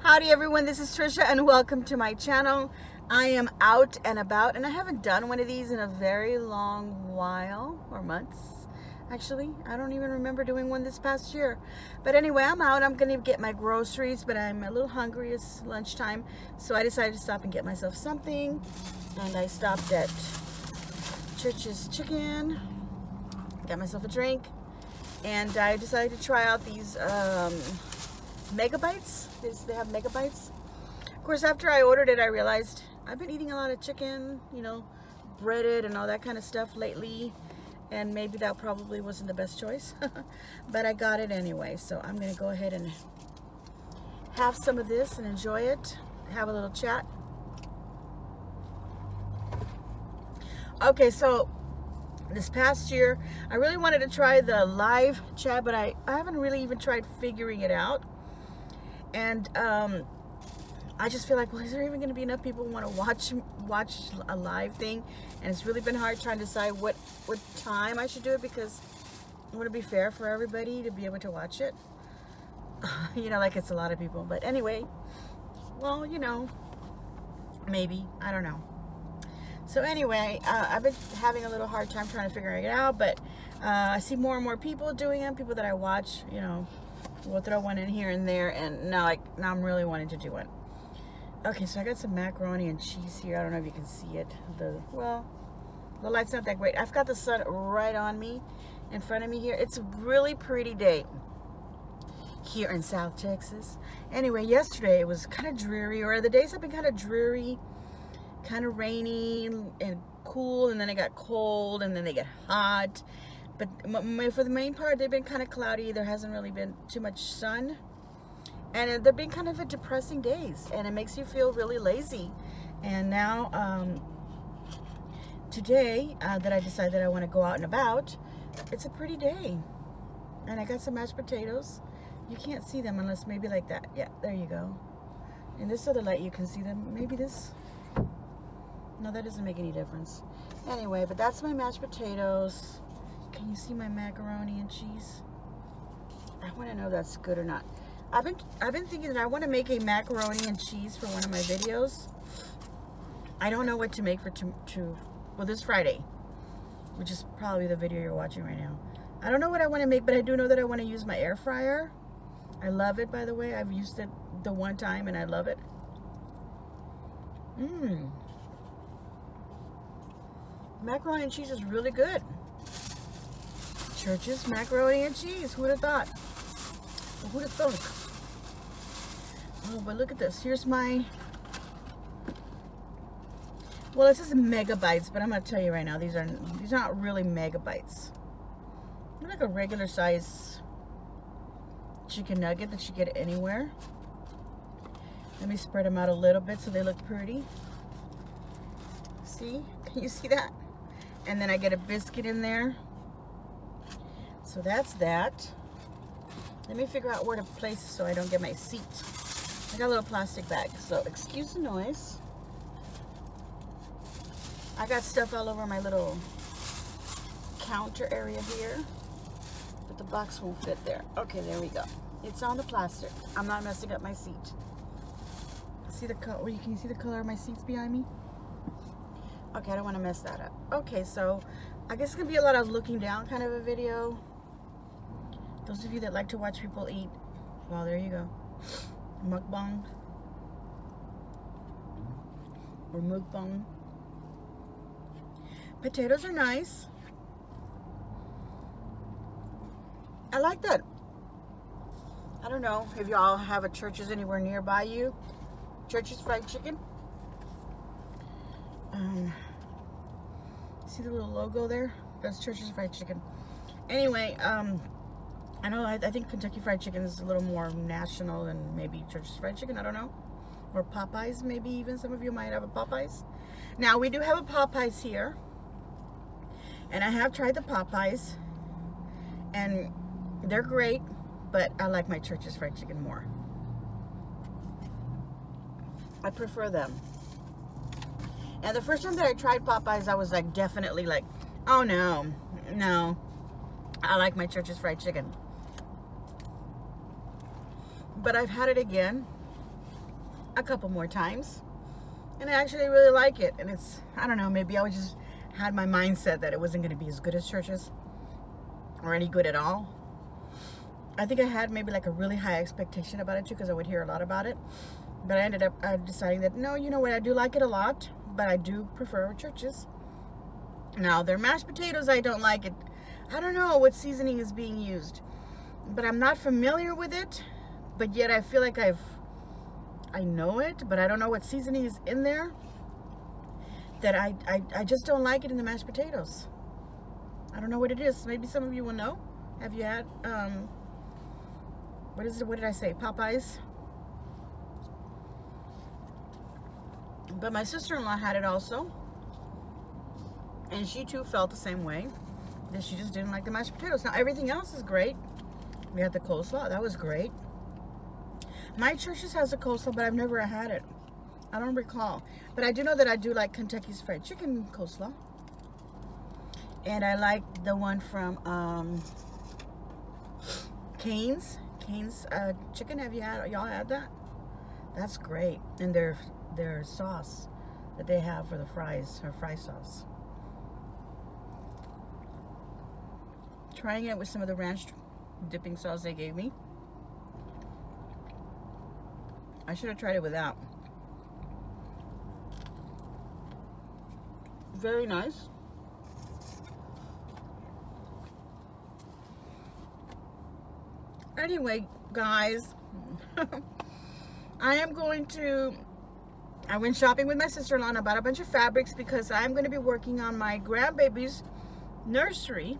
Howdy everyone, this is Tricia and welcome to my channel. I am out and about and I haven't done one of these in a very long while, or months actually. I don't even remember doing one this past year. But anyway, I'm out. I'm gonna get my groceries, but I'm a little hungry. It's lunchtime, so I decided to stop and get myself something. And I stopped at Church's Chicken, got myself a drink, and I decided to try out these megabytes. They have megabytes. Of course, after I ordered it, I realized I've been eating a lot of chicken, you know, breaded and all that kind of stuff lately, and maybe that probably wasn't the best choice. But I got it anyway, so I'm gonna go ahead and have some of this and enjoy it, have a little chat. Okay, so this past year I really wanted to try the live chat, but I haven't really even tried figuring it out. And I just feel like, well, is there even going to be enough people who want to watch a live thing? And it's really been hard trying to decide what time I should do it, because I want to be fair for everybody to be able to watch it. You know, like it's a lot of people. But anyway, well, you know, maybe, I don't know. So anyway, I've been having a little hard time trying to figure it out, but I see more and more people doing it, people that I watch, you know. We'll throw one in here and there, and now I'm really wanting to do one. Okay, so I got some macaroni and cheese here. I don't know if you can see it. Well, the light's not that great. I've got the sun right on me, in front of me here. It's a really pretty day here in South Texas. Anyway, yesterday it was kind of dreary, or the days have been kind of dreary, kind of rainy and cool, and then it got cold, and then they get hot. But for the main part, they've been kind of cloudy. There hasn't really been too much sun. And they've been kind of depressing days. And it makes you feel really lazy. And now, today, that I decided that I want to go out and about, it's a pretty day. And I got some mashed potatoes. You can't see them unless maybe like that. Yeah, there you go. In this other light, you can see them. Maybe this. No, that doesn't make any difference. Anyway, but that's my mashed potatoes. Can you see my macaroni and cheese? I want to know if that's good or not. I've been thinking that I want to make a macaroni and cheese for one of my videos. I don't know what to make for well, this Friday, which is probably the video you're watching right now. I don't know what I want to make, but I do know that I want to use my air fryer. I love it, by the way. I've used it the one time and I love it. Macaroni and cheese is really good. Church's macaroni and cheese. Who would have thought? Who would have thunk? Oh, but look at this. Here's my... Well, it says megabytes, but I'm going to tell you right now, these are not really megabytes. They're like a regular size chicken nugget that you get anywhere. Let me spread them out a little bit so they look pretty. See? Can you see that? And then I get a biscuit in there. So that's that. Let me figure out where to place it so I don't get my seat. I got a little plastic bag, so excuse the noise. I got stuff all over my little counter area here, but the box won't fit there. Okay, there we go. It's on the plastic. I'm not messing up my seat. See the color? Can you see the color of my seats behind me? Okay, I don't want to mess that up. Okay, so I guess it's gonna be a lot of looking down kind of a video. Those of you that like to watch people eat, well, there you go. Mukbang. Or mukbang. Potatoes are nice. I like that. I don't know if y'all have a Church's anywhere nearby you. Church's fried chicken. See the little logo there? That's Church's fried chicken. Anyway, I know, I think Kentucky Fried Chicken is a little more national than maybe Church's Fried Chicken, I don't know. Or Popeyes, maybe even. Some of you might have a Popeyes. Now, we do have a Popeyes here. And I have tried the Popeyes. And they're great, but I like my Church's Fried Chicken more. I prefer them. And the first time that I tried Popeyes, I was like, definitely like, oh no, no. I like my Church's Fried Chicken. But I've had it again, a couple more times, and I actually really like it. And it's, I don't know, maybe I was just had my mindset that it wasn't going to be as good as Tricia's or any good at all. I think I had maybe like a really high expectation about it too, because I would hear a lot about it. But I ended up deciding that, no, you know what, I do like it a lot, but I do prefer Tricia's. Now, their mashed potatoes, I don't like it. I don't know what seasoning is being used, but I'm not familiar with it. But yet I feel like I know it, but I don't know what seasoning is in there. That I just don't like it in the mashed potatoes. I don't know what it is. Maybe some of you will know. Have you had, what is it? What did I say? Popeyes? But my sister-in-law had it also. And she too felt the same way. That she just didn't like the mashed potatoes. Now everything else is great. We had the coleslaw. That was great. My Tricia's has a coleslaw, but I've never had it. I don't recall. But I do know that I do like Kentucky's Fried Chicken coleslaw. And I like the one from Cane's chicken. Have you had, y'all had that? That's great. And their sauce that they have for the fries, or fry sauce. Trying it with some of the ranch dipping sauce they gave me. I should have tried it without. Very nice. Anyway, guys, I went shopping with my sister-in-law and I bought a bunch of fabrics because I'm going to be working on my grandbaby's nursery.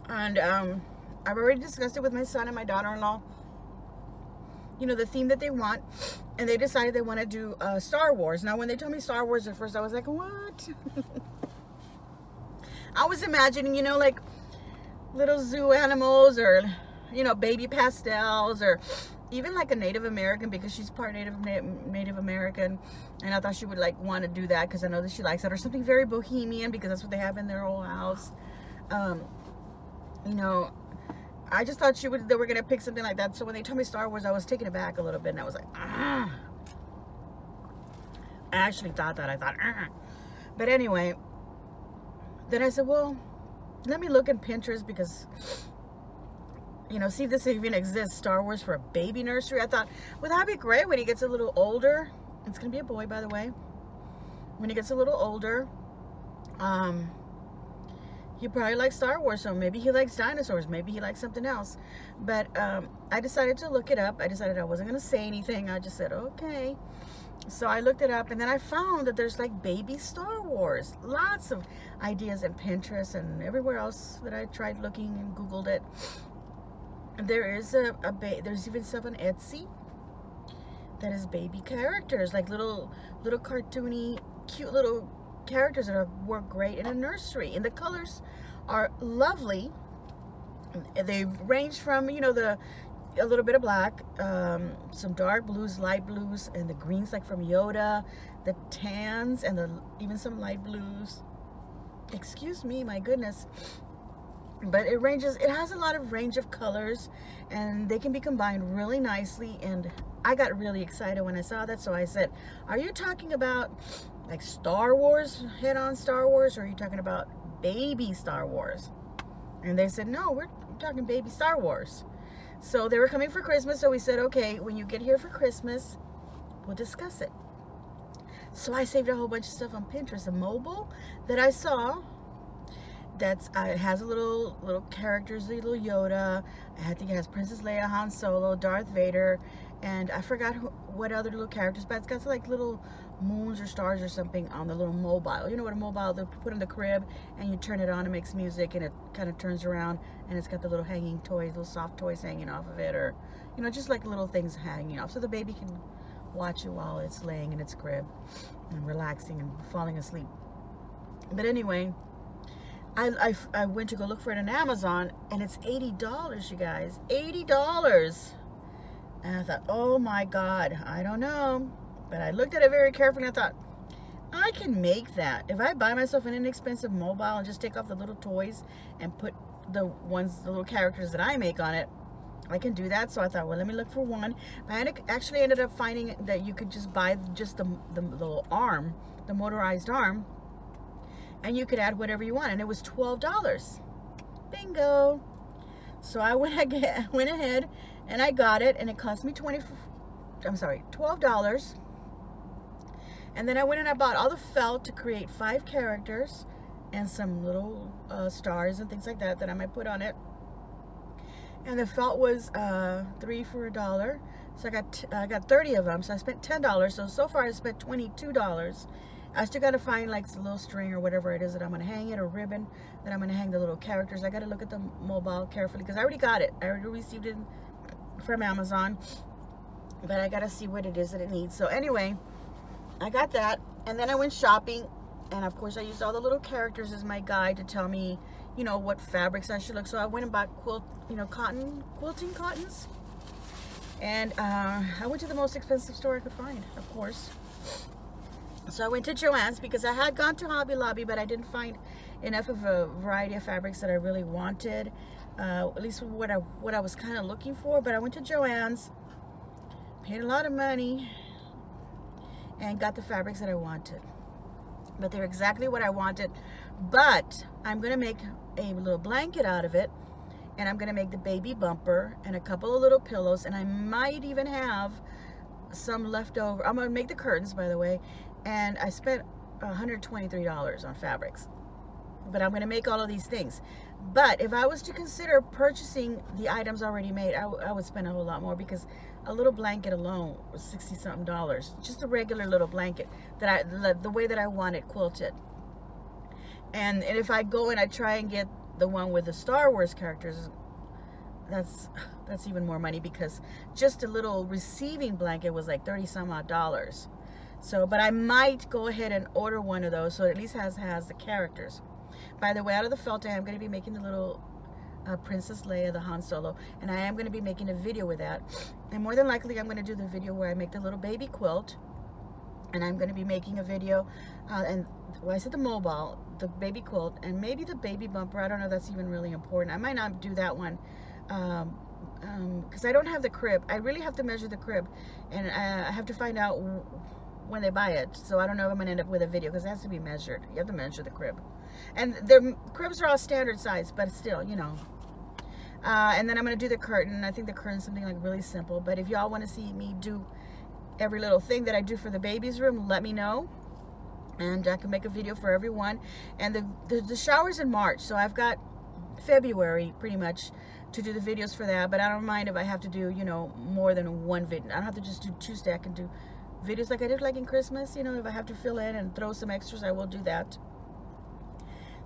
And I've already discussed it with my son and my daughter-in-law. You know, the theme that they want. And they decided they want to do Star Wars. Now, when they told me Star Wars at first, I was like, what? I was imagining, you know, like little zoo animals, or, you know, baby pastels, or even like a Native American, because she's part Native American. And I thought she would like want to do that because I know that she likes that, or something very bohemian because that's what they have in their whole house. You know, I just thought they were going to pick something like that. So when they told me Star Wars, I was taken aback a little bit. And I was like, ah. I actually thought that. I thought, ah. But anyway, then I said, well, let me look in Pinterest because, you know, see if this even exists. Star Wars for a baby nursery. I thought, well, that'd be great when he gets a little older. It's going to be a boy, by the way. When he gets a little older, he probably likes Star Wars, so maybe he likes dinosaurs, maybe he likes something else. But I decided to look it up. I decided I wasn't going to say anything. I just said, okay. So I looked it up, and then I found that there's like baby Star Wars. Lots of ideas in Pinterest and everywhere else that I tried looking and Googled it. There is there's even stuff on Etsy that is baby characters, like little cartoony, cute little characters that work great in a nursery, and the colors are lovely. They range from, you know, a little bit of black, some dark blues, light blues, and the greens like from Yoda, the tans, and even some light blues. Excuse me, my goodness. But it has a lot of range of colors, and they can be combined really nicely. And I got really excited when I saw that, so I said, are you talking about like Star Wars, head-on Star Wars, or are you talking about baby Star Wars? And they said, no, we're talking baby Star Wars. So they were coming for Christmas, so we said, okay, when you get here for Christmas, we'll discuss it. So I saved a whole bunch of stuff on Pinterest, a mobile that I saw. It has a little characters, a little Yoda. I think it has Princess Leia, Han Solo, Darth Vader, and I forgot what other little characters, but it's got like little moons or stars or something on the little mobile. You know what a mobile, they put in the crib and you turn it on, it makes music, and it kind of turns around, and it's got the little hanging toys, little soft toys hanging off of it, or, you know, just like little things hanging off, so the baby can watch it while it's laying in its crib and relaxing and falling asleep. But anyway, I went to go look for it on Amazon, and it's $80, you guys. $80. And I thought, oh my God, I don't know. But I looked at it very carefully, and I thought, I can make that. If I buy myself an inexpensive mobile and just take off the little toys and put the little characters that I make on it, I can do that. So I thought, well, let me look for one. I actually ended up finding that you could just buy just the little arm, the motorized arm, and you could add whatever you want, and it was $12. Bingo. So I went ahead and I got it, and it cost me $12. And then I went and I bought all the felt to create 5 characters and some little stars and things like that I might put on it. And the felt was 3 for $1. So I got 30 of them. So I spent $10. So far I spent $22. I still got to find like a little string or whatever it is that I'm going to hang it, or ribbon that I'm going to hang the little characters. I got to look at the mobile carefully because I already got it. I already received it from Amazon. But I got to see what it is that it needs. So anyway, I got that, and then I went shopping, and of course I used all the little characters as my guide to tell me, you know, what fabrics I should look. So I went and bought quilting cottons, and I went to the most expensive store I could find, of course. So I went to Joann's because I had gone to Hobby Lobby, but I didn't find enough of a variety of fabrics that I really wanted, at least what I was kind of looking for. But I went to Joann's, paid a lot of money, and got the fabrics that I wanted. But they're exactly what I wanted. But I'm going to make a little blanket out of it, and I'm going to make the baby bumper and a couple of little pillows, and I might even have some leftover. I'm going to make the curtains, by the way, and I spent $123 on fabrics. But I'm going to make all of these things. But if I was to consider purchasing the items already made, I would spend a whole lot more, because a little blanket alone was $60-something. Just a regular little blanket that the way that I want it quilted. And if I go and I try and get the one with the Star Wars characters, that's even more money, because just a little receiving blanket was like $30-some-odd. So, but I might go ahead and order one of those, so it at least has the characters. By the way, out of the felt, I am going to be making the little Princess Leia, the Han Solo, and I am going to be making a video with that. And more than likely, I'm going to do the video where I make the little baby quilt, and I'm going to be making a video, and well, I said the mobile, the baby quilt, and maybe the baby bumper. I don't know if that's even really important. I might not do that one, because I don't have the crib. I really have to measure the crib, and I have to find out when they buy it. So I don't know if I'm going to end up with a video, because it has to be measured. You have to measure the crib. And the cribs are all standard size, but still, you know. And then I'm going to do the curtain. I think the curtain's something like really simple. But if y'all want to see me do every little thing that I do for the baby's room, let me know. And I can make a video for everyone. And the shower's in March, so I've got February pretty much to do the videos for that. But I don't mind if I have to do, you know, more than one video. I don't have to just do 2 stack and do videos like I did like in Christmas. You know, if I have to fill in and throw some extras, I will do that.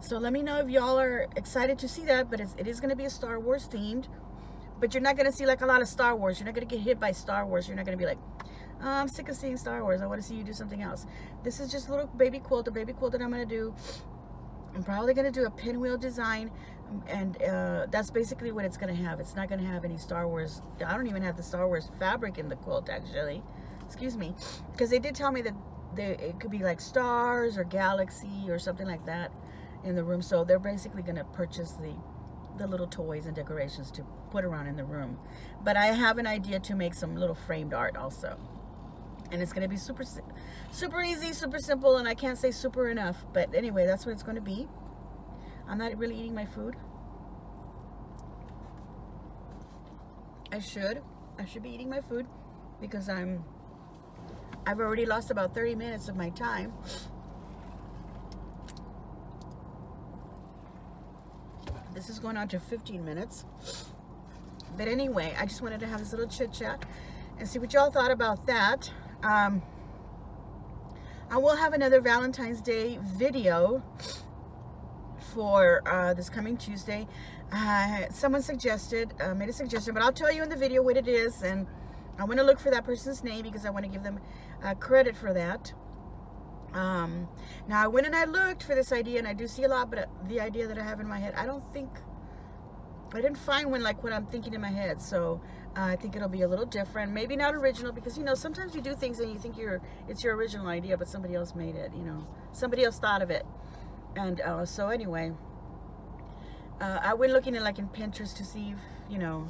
So let me know if y'all are excited to see that. But it is going to be a Star Wars themed. But you're not going to see like a lot of Star Wars. You're not going to get hit by Star Wars. You're not going to be like, oh, I'm sick of seeing Star Wars. I want to see you do something else. This is just a little baby quilt, a baby quilt that I'm going to do. I'm probably going to do a pinwheel design. And that's basically what it's going to have. It's not going to have any Star Wars. I don't even have the Star Wars fabric in the quilt, actually. Excuse me. Because they did tell me that it could be like stars or galaxy or something like that in the room. So they're basically going to purchase the little toys and decorations to put around in the room. But I have an idea to make some little framed art also. And it's going to be super easy, super simple, and I can't say super enough. But anyway, that's what it's going to be. I'm not really eating my food. I should be eating my food, because I've already lost about 30 minutes of my time. This is going on to 15 minutes. But anyway, I just wanted to have this little chit chat and see what y'all thought about that. I will have another Valentine's Day video for this coming Tuesday. Someone suggested, made a suggestion, but I'll tell you in the video what it is, and I want to look for that person's name because I want to give them credit for that. Now I went and I looked for this idea, and I do see a lot, but the idea that I have in my head, I didn't find one like what I'm thinking in my head. So I think it'll be a little different, maybe not original, because you know, sometimes you do things and you think it's your original idea, but somebody else made it, you know, somebody else thought of it. And so anyway, I went looking at like in Pinterest to see if, you know,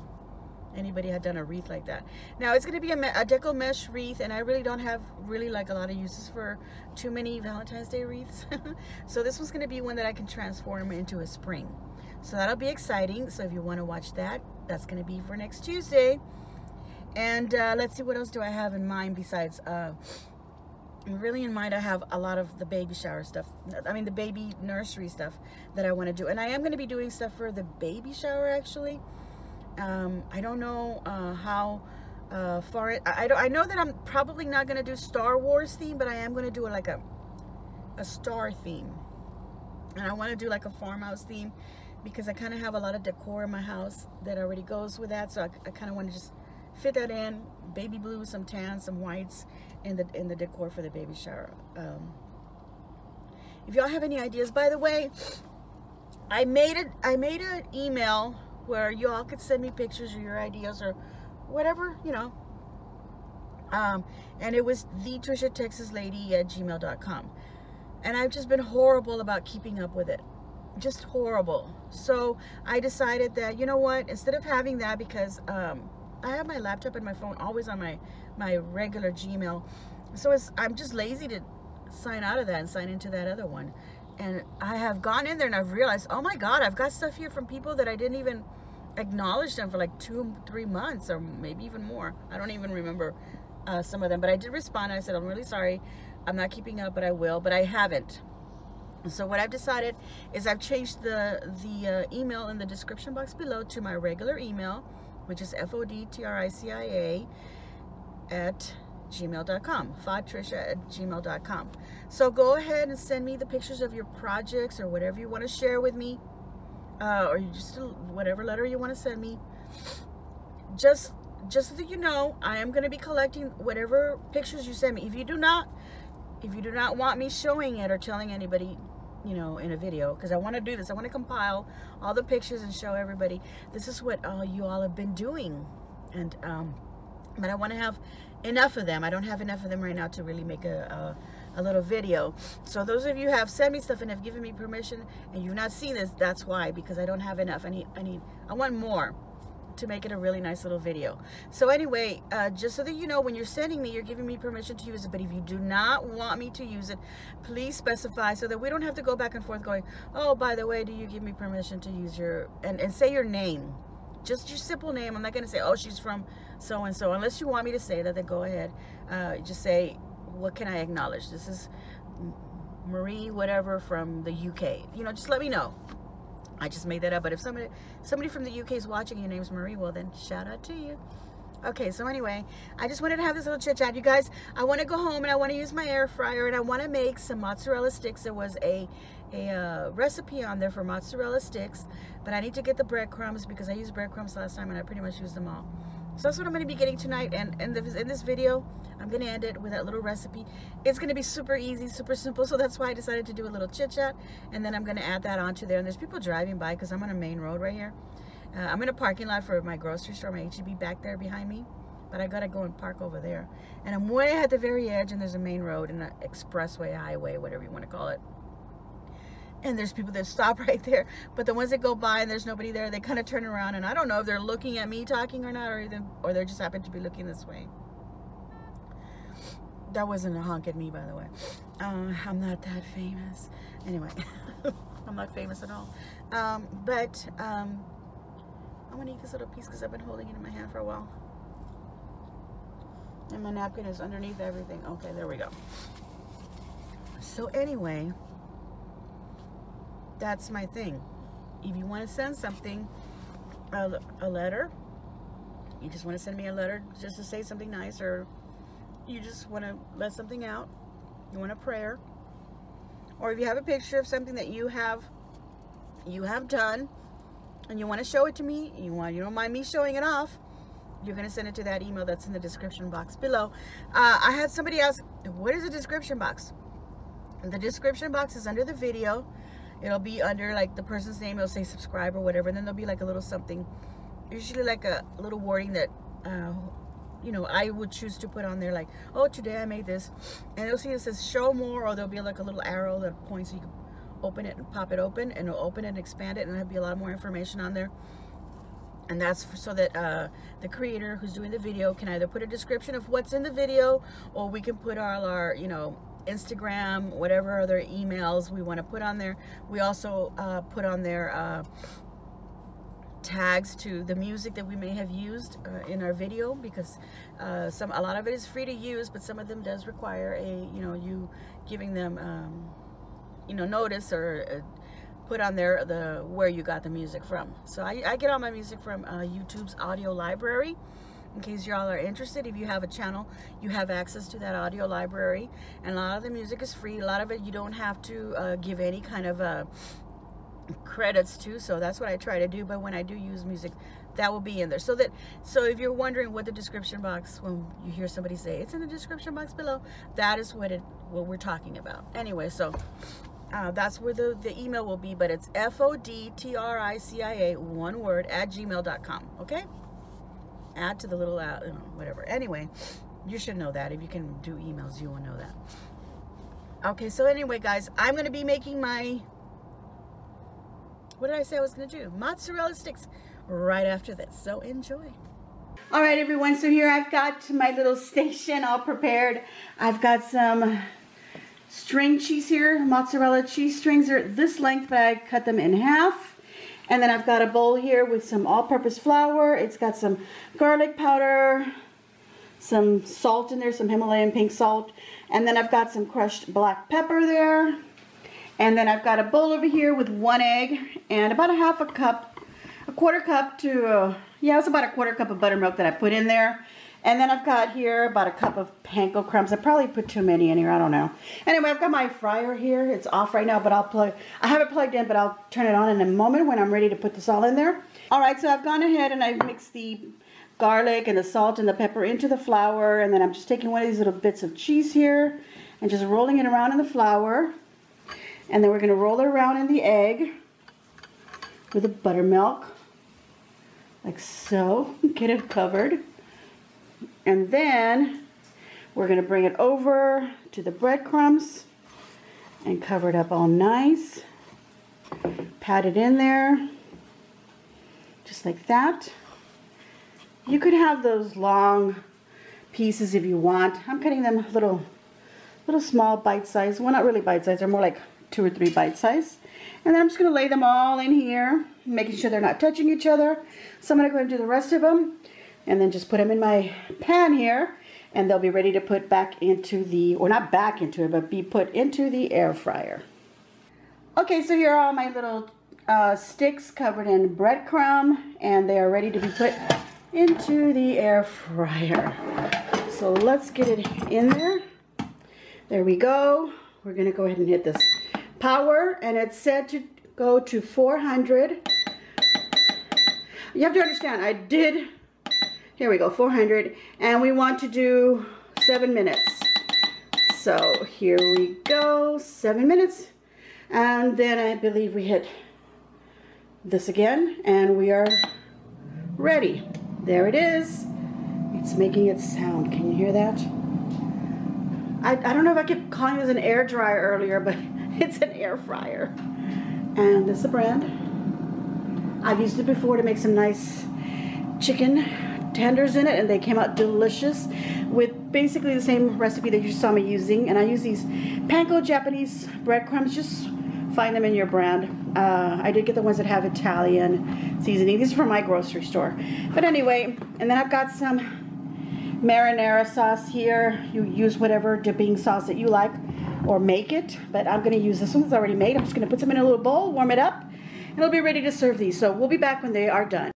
anybody had done a wreath like that. Now it's going to be a deco mesh wreath, and I really don't have like a lot of uses for too many Valentine's Day wreaths. So this one's going to be one that I can transform into a spring. So that'll be exciting. So if you want to watch that, that's going to be for next Tuesday. And let's see, what else do I have in mind besides, really in mind, I have a lot of the baby shower stuff. I mean, the baby nursery stuff that I want to do. And I am going to be doing stuff for the baby shower, actually. I don't know how far it, I know that I'm probably not going to do Star Wars theme, but I am going to do like a star theme. And I want to do like a farmhouse theme, because I kind of have a lot of decor in my house that already goes with that. So I kind of want to just fit that in, baby blue, some tan, some whites in the decor for the baby shower. If y'all have any ideas, by the way, I made an email where y'all could send me pictures or your ideas or whatever, you know. And it was thetriciatexaslady@gmail.com. And I've just been horrible about keeping up with it. Just horrible. So I decided that, you know what, instead of having that, because I have my laptop and my phone always on my regular Gmail. So I'm just lazy to sign out of that and sign into that other one. And I have gone in there and I've realized, oh my God, I've got stuff here from people that I didn't even acknowledge them for like 2-3 months or maybe even more. I don't even remember some of them, but I did respond and I said, I'm really sorry. I'm not keeping up, but I will, but I haven't. So what I've decided is I've changed the email in the description box below to my regular email, which is fodtricia@gmail.com, fodtricia@gmail.com. So go ahead and send me the pictures of your projects or whatever you want to share with me, or you just whatever letter you want to send me. Just so that you know, I am going to be collecting whatever pictures you send me. If you do not want me showing it or telling anybody, you know, in a video, because I want to do this, I want to compile all the pictures and show everybody this is what you all have been doing. And but I want to have enough of them. I don't have enough of them right now to really make a little video. So those of you who have sent me stuff and have given me permission and you've not seen this, that's why, because I don't have enough. I want more to make it a really nice little video. So anyway, just so that you know, when you're sending me, you're giving me permission to use it. But if you do not want me to use it, please specify, so that we don't have to go back and forth going, oh, by the way, do you give me permission to use your, and say your name, just your simple name. I'm not going to say, oh, she's from so and so, unless you want me to say that. Then go ahead, just say, what can I acknowledge? This is Marie whatever from the UK. You know, just let me know. I just made that up, but if somebody from the UK is watching, your name's Marie, well then shout out to you. Okay, so anyway, I just wanted to have this little chit chat. You guys, I want to go home and I want to use my air fryer and I want to make some mozzarella sticks. There was a recipe on there for mozzarella sticks, but I need to get the breadcrumbs because I used breadcrumbs last time and I pretty much used them all. So that's what I'm going to be getting tonight, and in this video, I'm going to end it with that little recipe. It's going to be super easy, super simple, so that's why I decided to do a little chit-chat, and then I'm going to add that onto there. And there's people driving by because I'm on a main road right here. I'm in a parking lot for my grocery store, my H-E-B back there behind me, but I got to go and park over there. And I'm way at the very edge, and there's a main road and an expressway, highway, whatever you want to call it. And there's people that stop right there, but the ones that go by and there's nobody there, they kind of turn around, and I don't know if they're looking at me talking or not, or they just happen to be looking this way. That wasn't a honk at me, by the way. I'm not that famous. Anyway, I'm not famous at all. But I'm gonna eat this little piece because I've been holding it in my hand for a while. And my napkin is underneath everything. Okay, there we go. So anyway, that's my thing. If you want to send something, a letter, you just want to send me a letter just to say something nice, or you just want to let something out, you want a prayer, or if you have a picture of something that you have done and you want to show it to me, you don't mind me showing it off, you're going to send it to that email that's in the description box below. I had somebody ask, what is a description box? The description box is under the video. It'll be under like the person's name. It'll say subscribe or whatever. And then there'll be like a little something, usually like a little wording that, you know, I would choose to put on there, like, oh, today I made this. And you'll see it says show more, or there'll be like a little arrow that points so you can open it and pop it open, and it'll open it and expand it, and there'll be a lot more information on there. And that's so that the creator who's doing the video can either put a description of what's in the video, or we can put all our, you know, Instagram, whatever other emails we want to put on there. We also put on there tags to the music that we may have used in our video, because a lot of it is free to use, but some of them does require a, you know, you giving them you know, notice, or put on there where you got the music from. So I get all my music from YouTube's audio library. In case y'all are interested, if you have a channel, you have access to that audio library, and a lot of the music is free. A lot of it you don't have to give any kind of credits to, so that's what I try to do. But when I do use music, that will be in there. So if you're wondering what the description box, when you hear somebody say it's in the description box below, that is what we're talking about. Anyway, so that's where the email will be, but it's fodtricia, one word, @gmail.com. Okay, add to the little you know, whatever. Anyway, you should know that. If you can do emails, you will know that. Okay, so anyway, guys, I'm going to be making my, what did I say I was going to do? Mozzarella sticks right after this. So enjoy. All right, everyone. So here I've got my little station all prepared. I've got some string cheese here. Mozzarella cheese strings are this length, but I cut them in half. And then I've got a bowl here with some all-purpose flour. It's got some garlic powder, some salt in there, some Himalayan pink salt. And then I've got some crushed black pepper there. And then I've got a bowl over here with 1 egg and about a quarter cup to, yeah, it's about a quarter cup of buttermilk that I put in there. And then I've got here about a cup of panko crumbs. I probably put too many in here, I don't know. Anyway, I've got my fryer here. It's off right now, but I have it plugged in, but I'll turn it on in a moment when I'm ready to put this all in there. All right, so I've gone ahead and I've mixed the garlic and the salt and the pepper into the flour, and then I'm just taking one of these little bits of cheese here and just rolling it around in the flour. And then we're gonna roll it around in the egg with the buttermilk, like so, get it covered. And then we're going to bring it over to the breadcrumbs and cover it up all nice. Pat it in there, just like that. You could have those long pieces if you want. I'm cutting them little small bite size. Well, not really bite size. They're more like 2 or 3 bite size. And then I'm just going to lay them all in here, making sure they're not touching each other. So I'm going to go ahead and do the rest of them, and then just put them in my pan here, and they'll be ready to put back into the, or not back into it, but be put into the air fryer. Okay, so here are all my little sticks covered in breadcrumb, and they are ready to be put into the air fryer. So let's get it in there. There we go. We're going to go ahead and hit this power, and it's set to go to 400. You have to understand, here we go, 400, and we want to do 7 minutes. So here we go, 7 minutes. And then I believe we hit this again, and we are ready. There it is. It's making its sound. Can you hear that? I don't know if I kept calling this an air dryer earlier, but it's an air fryer. And this is the brand. I've used it before to make some nice chicken tenders in it, and they came out delicious with basically the same recipe that you saw me using. And I use these panko Japanese breadcrumbs. Just find them in your brand. I did get the ones that have Italian seasoning. These are from my grocery store. But anyway, and then I've got some marinara sauce here. You use whatever dipping sauce that you like, or make it, but I'm going to use this one that's already made. I'm just going to put some in a little bowl, warm it up, and I'll be ready to serve these. So we'll be back when they are done.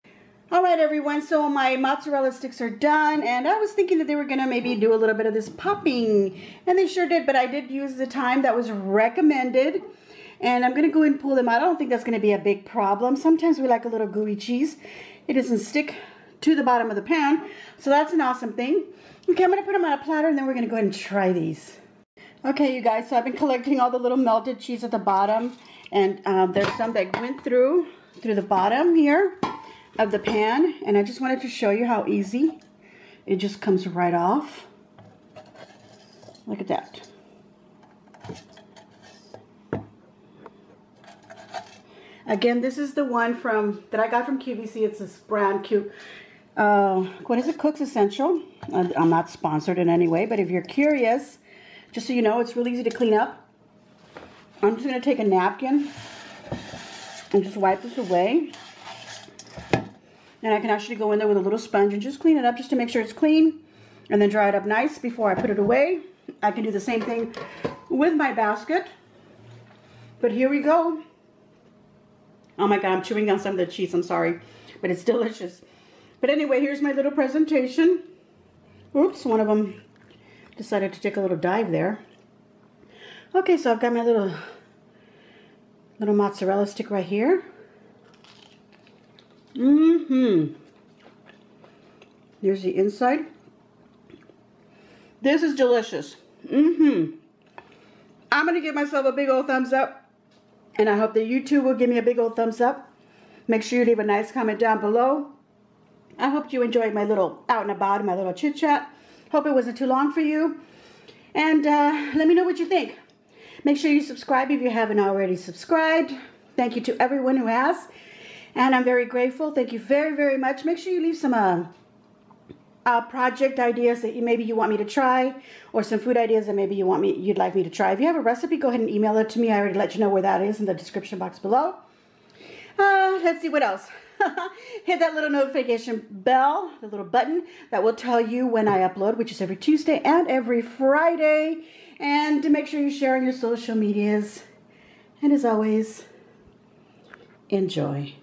All right, everyone, so my mozzarella sticks are done, and I was thinking that they were going to maybe do a little bit of this popping, and they sure did, but I did use the time that was recommended, and I'm going to go ahead and pull them out. I don't think that's going to be a big problem. Sometimes we like a little gooey cheese. It doesn't stick to the bottom of the pan, so that's an awesome thing. Okay, I'm going to put them on a platter, and then we're going to go ahead and try these. Okay, you guys, so I've been collecting all the little melted cheese at the bottom, and there's some that went through the bottom here of the pan, and I just wanted to show you how easy it just comes right off. Look at that. Again, this is the one that I got from QVC. It's this brand cute. What is it? Cook's Essential. I'm not sponsored in any way, but if you're curious, just so you know, it's really easy to clean up. I'm just going to take a napkin and just wipe this away. And I can actually go in there with a little sponge and just clean it up just to make sure it's clean. And then dry it up nice before I put it away. I can do the same thing with my basket. But here we go. Oh my God, I'm chewing on some of the cheese. I'm sorry, but it's delicious. But anyway, here's my little presentation. Oops, one of them decided to take a little dive there. Okay, so I've got my little mozzarella stick right here. Here's the inside. This is delicious. I'm gonna give myself a big old thumbs up, and I hope that you too will give me a big old thumbs up. Make sure you leave a nice comment down below. I hope you enjoyed my little out and about, my little chit chat. Hope it wasn't too long for you. And let me know what you think. Make sure you subscribe if you haven't already subscribed. Thank you to everyone who has. And I'm very grateful. Thank you very, very much. Make sure you leave some project ideas that maybe you want me to try, or some food ideas that maybe you'd like me to try. If you have a recipe, go ahead and email it to me. I already let you know where that is in the description box below. Let's see what else. Hit that little notification bell, the little button that will tell you when I upload, which is every Tuesday and every Friday. And to make sure you share on your social medias. And as always, enjoy.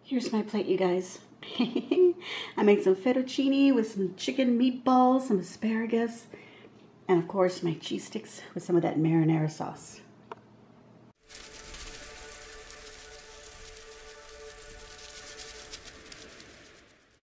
Here's my plate, you guys. I made some fettuccine with some chicken meatballs, some asparagus, and of course my cheese sticks with some of that marinara sauce.